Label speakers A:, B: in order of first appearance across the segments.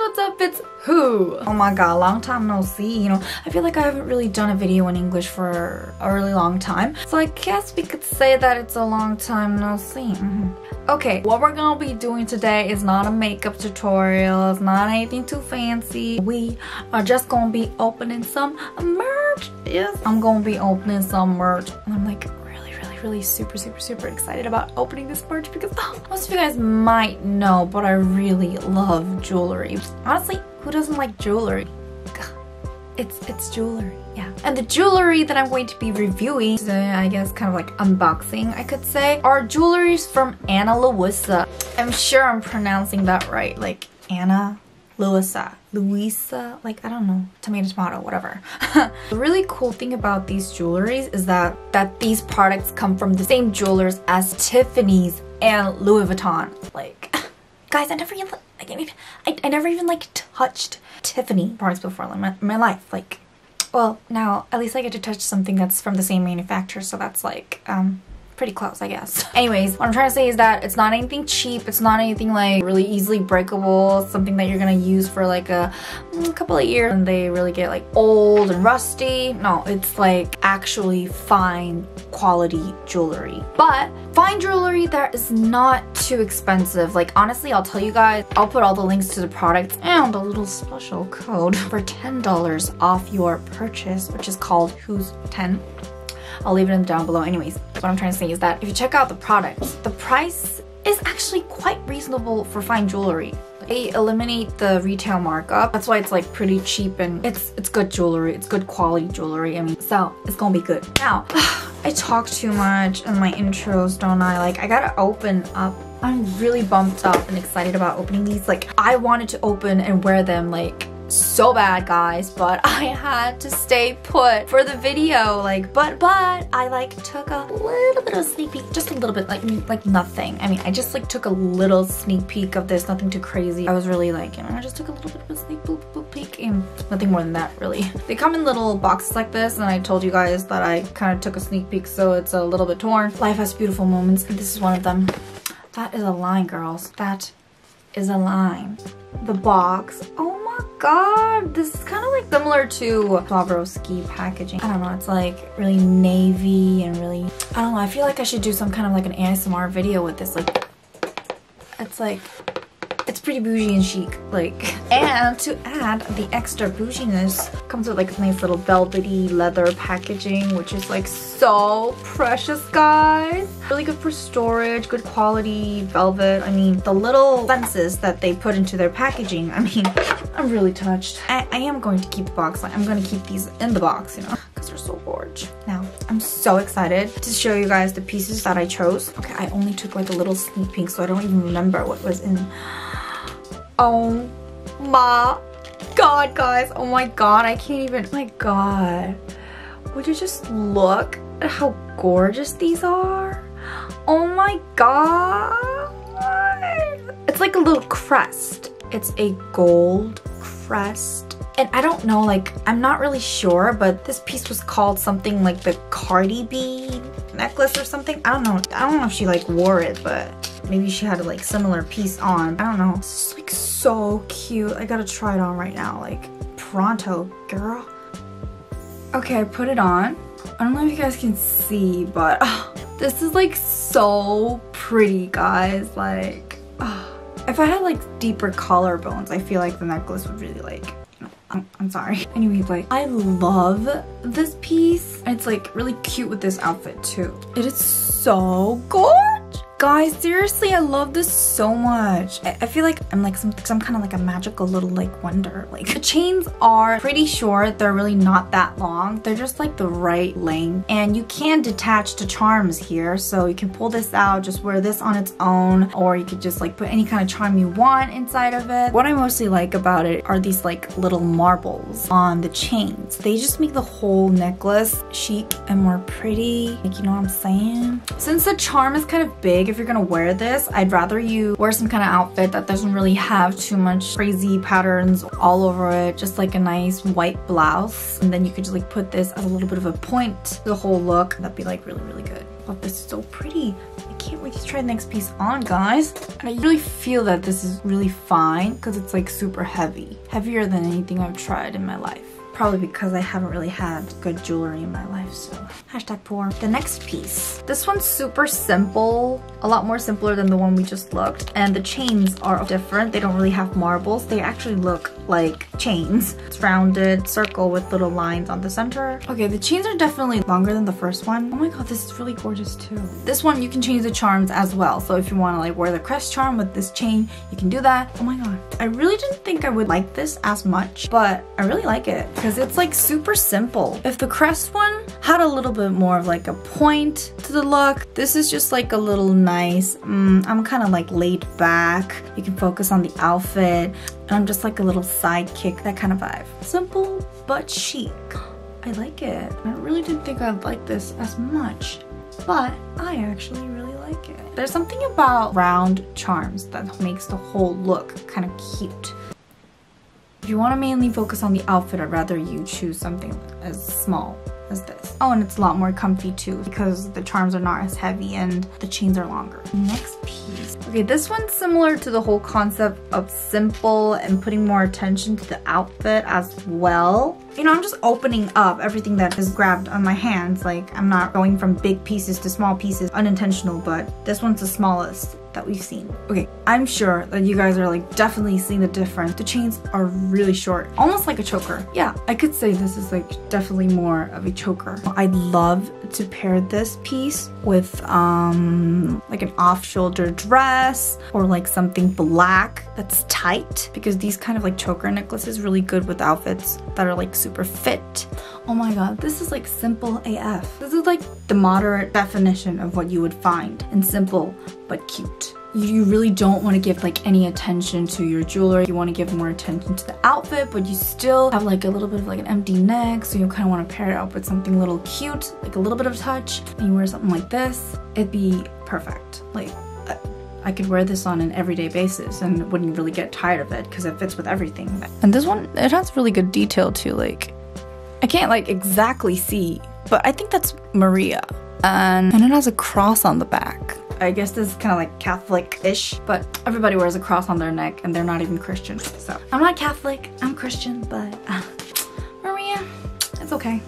A: what's up? It's who? Oh my god, long time no see. You know, I feel like I haven't really done a video in English for a really long time. So I guess we could say that it's a long time no see. Okay, what we're gonna be doing today is not a makeup tutorial. It's not anything too fancy. We are just gonna be opening some merch. Yes, I'm gonna be opening some merch. And I'm like really super excited about opening this merch because most of you guys might know, but I really love jewelry. Honestly, who doesn't like jewelry? It's jewelry, yeah. And the jewelry that I'm going to be reviewing, I guess kind of like unboxing, I could say, are jewelries from Luisa. I'm sure I'm pronouncing that right, like Anna Luisa, like I don't know, tomato, whatever. The really cool thing about these jewelries is that these products come from the same jewelers as Tiffany's and Louis Vuitton. Like, guys, I never even like touched Tiffany products before in my life. Like, well, now at least I get to touch something that's from the same manufacturer, so that's like pretty close, I guess. Anyways, what I'm trying to say is that it's not anything cheap. It's not anything like really easily breakable, something that you're gonna use for like a couple of years and they really get like old and rusty. No, it's like actually fine quality jewelry. But fine jewelry that is not too expensive. Like honestly, I'll tell you guys, I'll put all the links to the products and a little special code for $10 off your purchase, which is called Who's 10. I'll leave it down below. Anyways, what I'm trying to say is that if you check out the products, the price is actually quite reasonable for fine jewelry. They eliminate the retail markup. That's why it's like pretty cheap and it's good jewelry. It's good quality jewelry. I mean, so it's gonna be good. Now, I talk too much in my intros, don't I? Like, I gotta open up. I'm really bumped up and excited about opening these. Like, I wanted to open and wear them like so bad, guys, but I had to stay put for the video. Like, but I like took a little bit of a sneak peek, just a little bit, like nothing. I mean, I just like took a little sneak peek of this, nothing too crazy. I was really like, you know, I just took a little bit of a sneak peek and nothing more than that, really. They come in little boxes like this, and I told you guys that I kind of took a sneak peek, so it's a little bit torn. Life has beautiful moments, and this is one of them. That is a line, girls. That is a line. The box. Oh my god, this is kind of like similar to Swarovski packaging. I don't know, it's like really navy and really, I don't know, I feel like I should do some kind of like an ASMR video with this. Like, it's pretty bougie and chic, like. And to add the extra bouginess, comes with like a nice little velvety leather packaging, which is like so precious, guys. Really good for storage, good quality velvet. I mean, the little senses that they put into their packaging, I mean, I'm really touched. I am going to keep the box. Like, I'm going to keep these in the box, you know, because they're so gorgeous. Now, I'm so excited to show you guys the pieces that I chose. Okay, I only took like a little sneak peek, so I don't even remember what was in. Oh my god, guys. Oh my god, I can't even. Oh my god. Would you just look at how gorgeous these are? Oh my god. It's like a little crest. It's a gold crest. And I don't know, like, I'm not really sure, but this piece was called something like the Cardi B necklace or something. I don't know if she like wore it, but maybe she had a like similar piece on. I don't know. It's just like so cute. I gotta try it on right now, like pronto, girl. Okay, I put it on. I don't know if you guys can see, but this is like so pretty, guys. Like, if I had like deeper collarbones, I feel like the necklace would really like, you know, I'm sorry. Anyways, like, I love this piece. And it's like really cute with this outfit too. It is so gorgeous. Guys, seriously, I love this so much. I feel like I'm like some kind of like a magical little like wonder. Like, the chains are pretty short. They're really not that long. They're just like the right length. And you can detach the charms here. So you can pull this out, just wear this on its own. Or you could just like put any kind of charm you want inside of it. What I mostly like about it are these like little marbles on the chains. They just make the whole necklace chic and more pretty. Like, you know what I'm saying? Since the charm is kind of big, if you're gonna wear this, I'd rather you wear some kind of outfit that doesn't really have too much crazy patterns all over it, just like a nice white blouse, and then you could just like put this as a little bit of a point to the whole look. That'd be like really good. God, this is so pretty. I can't wait to try the next piece on, guys. And I really feel that this is really fine because it's like super heavy. Heavier than anything I've tried in my life. Probably because I haven't really had good jewelry in my life, so hashtag poor. The next piece. This one's super simple, a lot more simpler than the one we just looked, and the chains are different. They don't really have marbles. They actually look like chains. It's rounded circle with little lines on the center. Okay, the chains are definitely longer than the first one. Oh my god, this is really gorgeous too. This one, you can change the charms as well. So if you want to like wear the crest charm with this chain, you can do that. Oh my god. I really didn't think I would like this as much, but I really like it because it's like super simple. If the crest one had a little bit more of like a point to the look, this is just like a little nice, I'm kind of like laid back. You can focus on the outfit. And I'm just like a little sidekick, that kind of vibe. Simple but chic. I like it. I really didn't think I'd like this as much, but I actually really like it. There's something about round charms that makes the whole look kind of cute. If you want to mainly focus on the outfit, I'd rather you choose something as small as this. Oh, and it's a lot more comfy too because the charms are not as heavy and the chains are longer. Next piece. Okay, this one's similar to the whole concept of simple and putting more attention to the outfit as well. You know, I'm just opening up everything that is grabbed on my hands. Like, I'm not going from big pieces to small pieces, unintentional, but this one's the smallest that we've seen. Okay, I'm sure that you guys are like definitely seeing the difference. The chains are really short, almost like a choker. Yeah, I could say this is like definitely more of a choker. I'd love to pair this piece with like an off-shoulder dress or like something black that's tight, because these kind of like choker necklaces really good with outfits that are like super fit. Oh my god, this is like simple AF. This is like the moderate definition of what you would find in simple but cute. You really don't want to give like any attention to your jewelry. You want to give more attention to the outfit, but you still have like a little bit of like an empty neck, so you kind of want to pair it up with something a little cute, like a little bit of touch, and you wear something like this, it'd be perfect. Like, I could wear this on an everyday basis and wouldn't really get tired of it because it fits with everything. And this one, it has really good detail too. Like, I can't like exactly see, but I think that's Maria. And it has a cross on the back. I guess this is kind of like Catholic-ish, but everybody wears a cross on their neck and they're not even Christian. So I'm not Catholic, I'm Christian, but Maria, it's okay.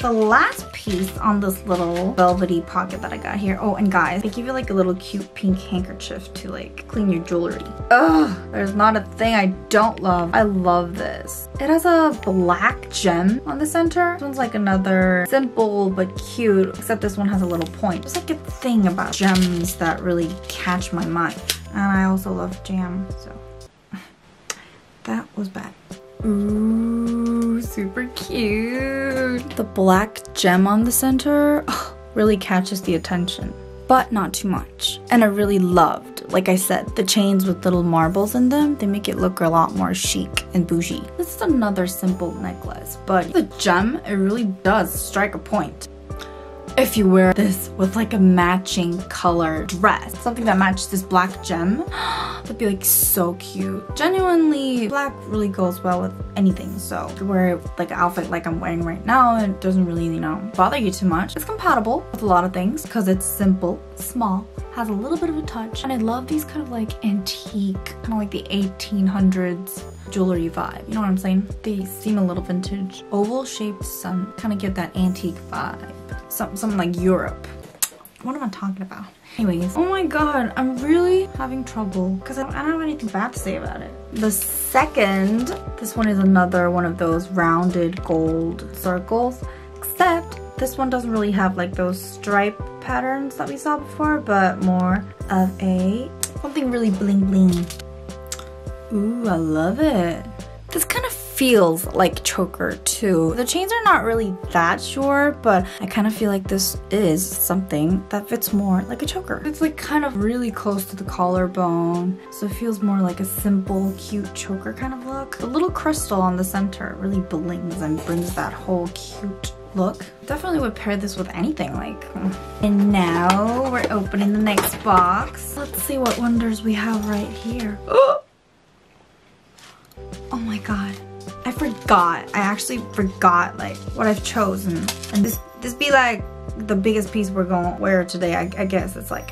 A: The last piece on this little velvety pocket that I got here. Oh, and guys, they give you like a little cute pink handkerchief to like clean your jewelry. Ugh, there's not a thing I don't love. I love this. It has a black gem on the center. This one's like another simple but cute, except this one has a little point. There's like a thing about gems that really catch my mind. And I also love jam, so that was bad. Ooh, super cute. The black gem on the center really catches the attention, but not too much. And I really loved, like I said, the chains with little marbles in them. They make it look a lot more chic and bougie. This is another simple necklace, but the gem, it really does strike a point. If you wear this with like a matching color dress, something that matches this black gem, that'd be like so cute. Genuinely, black really goes well with anything. So if you wear like an outfit like I'm wearing right now, it doesn't really, you know, bother you too much. It's compatible with a lot of things because it's simple, small, has a little bit of a touch. And I love these kind of like antique, kind of like the 1800s jewelry vibe. You know what I'm saying? They seem a little vintage. Oval shaped sun, kind of give that antique vibe. Something like Europe. What am I talking about? Anyways, oh my god, I'm really having trouble because I don't have anything bad to say about it. The second, this one is another one of those rounded gold circles, except this one doesn't really have like those stripe patterns that we saw before, but more of a something really bling bling. Ooh, I love it. This kind of feels like choker too. The chains are not really that short, but I kind of feel like this is something that fits more like a choker. It's like kind of really close to the collarbone, so it feels more like a simple, cute choker kind of look. The little crystal on the center really blings and brings that whole cute look. Definitely would pair this with anything, like. And now we're opening the next box. Let's see what wonders we have right here. Oh my god, I actually forgot like what I've chosen. And this be like the biggest piece we're gonna wear today, I guess. It's like,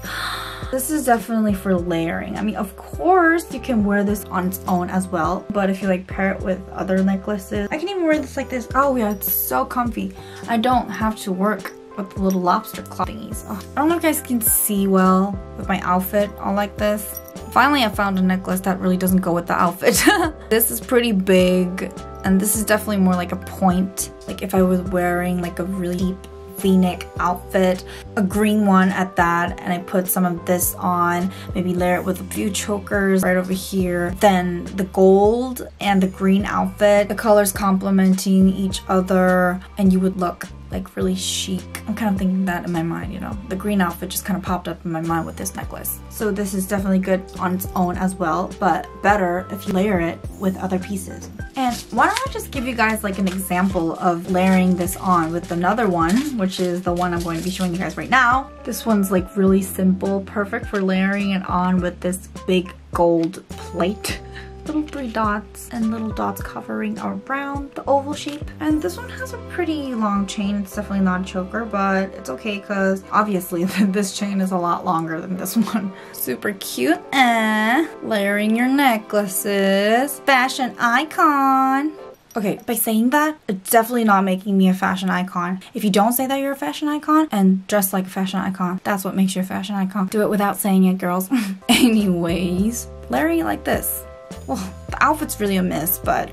A: this is definitely for layering. I mean, of course, you can wear this on its own as well, but if you like pair it with other necklaces, I can even wear this like this. Oh yeah, it's so comfy. I don't have to work with the little lobster claw thingies. Oh, I don't know if you guys can see well with my outfit all like this. Finally, I found a necklace that really doesn't go with the outfit. This is pretty big, and this is definitely more like a point. Like if I was wearing like a really deep V-neck outfit, a green one at that, and I put some of this on, maybe layer it with a few chokers right over here, then the gold and the green outfit, the colors complementing each other, and you would look like really chic. I'm kind of thinking that in my mind, you know. The green outfit just kind of popped up in my mind with this necklace. So this is definitely good on its own as well, but better if you layer it with other pieces. And why don't I just give you guys like an example of layering this on with another one, which is the one I'm going to be showing you guys right now. This one's like really simple, perfect for layering it on with this big gold plate. Little 3 dots and little dots covering around the oval shape. And this one has a pretty long chain. It's definitely not a choker, but it's okay because obviously this chain is a lot longer than this one. Super cute. Layering your necklaces. Fashion icon. Okay, by saying that, it's definitely not making me a fashion icon. If you don't say that you're a fashion icon and dress like a fashion icon, that's what makes you a fashion icon. Do it without saying it, girls. Anyways, layering it like this. Well, the outfit's really a miss, but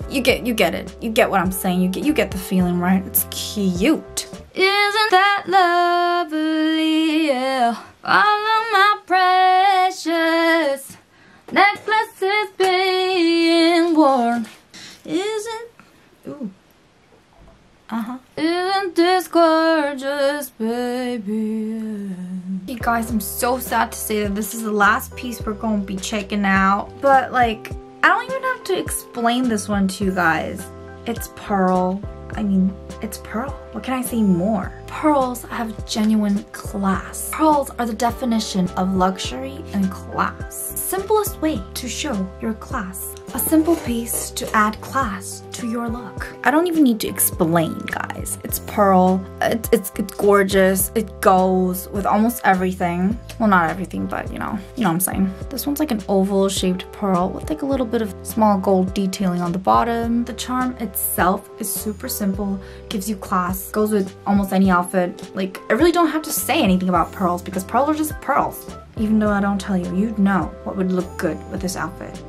A: you get it. You get what I'm saying. You get the feeling, right? It's cute. Isn't that lovely? Yeah. Follow my precious necklaces being worn. Isn't Isn't this gorgeous, baby? Hey guys, I'm so sad to say that this is the last piece we're going to be checking out. But like, I don't even have to explain this one to you guys. It's pearl. I mean, it's pearl. What can I say more? Pearls have genuine class. Pearls are the definition of luxury and class. Simplest way to show your class. A simple piece to add class to your look. I don't even need to explain, guys. It's pearl. It's gorgeous. It goes with almost everything. Well, not everything, but you know what I'm saying. This one's like an oval shaped pearl with like a little bit of small gold detailing on the bottom. The charm itself is super simple, gives you class, goes with almost any outfit. Like, I really don't have to say anything about pearls because pearls are just pearls. Even though I don't tell you, you'd know what would look good with this outfit.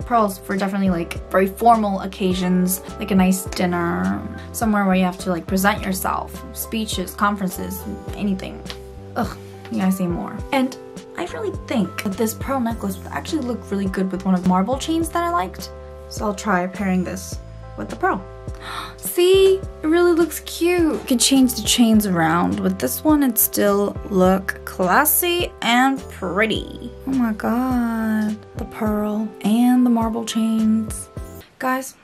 A: Pearls for definitely like very formal occasions, like a nice dinner, somewhere where you have to like present yourself, speeches, conferences, anything. Ugh, you gotta say more. And I really think that this pearl necklace would actually look really good with one of the marble chains that I liked. So I'll try pairing this with the pearl. See? It really looks cute. You can change the chains around. With this one, it still look classy and pretty. Oh my god. The pearl and the marble chains. Guys,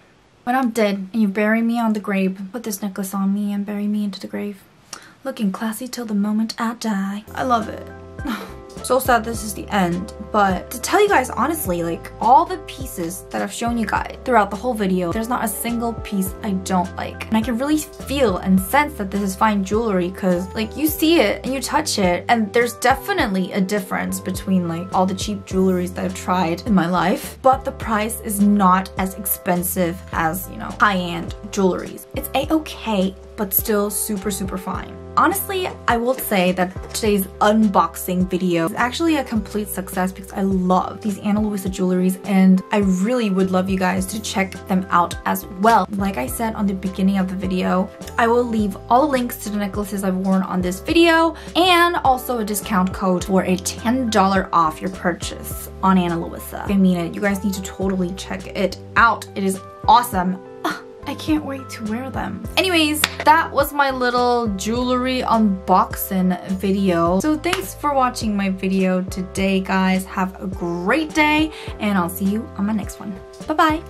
A: when I'm dead and you bury me on the grave, put this necklace on me and bury me into the grave. Looking classy till the moment I die. I love it. So sad this is the end, but to tell you guys honestly, like all the pieces that I've shown you guys throughout the whole video, there's not a single piece I don't like. And I can really feel and sense that this is fine jewelry because like you see it and you touch it and there's definitely a difference between like all the cheap jewelries that I've tried in my life, but the price is not as expensive as, you know, high-end jewelries. It's a-okay, but still super fine. Honestly, I will say that today's unboxing video is actually a complete success because I love these Ana Luisa jewelries and I really would love you guys to check them out as well. Like I said on the beginning of the video, I will leave all the links to the necklaces I've worn on this video and also a discount code for a $10 off your purchase on Ana Luisa. I mean it, you guys need to totally check it out. It is awesome. I can't wait to wear them. Anyways, that was my little jewelry unboxing video. So thanks for watching my video today, guys. Have a great day, and I'll see you on my next one. Bye-bye.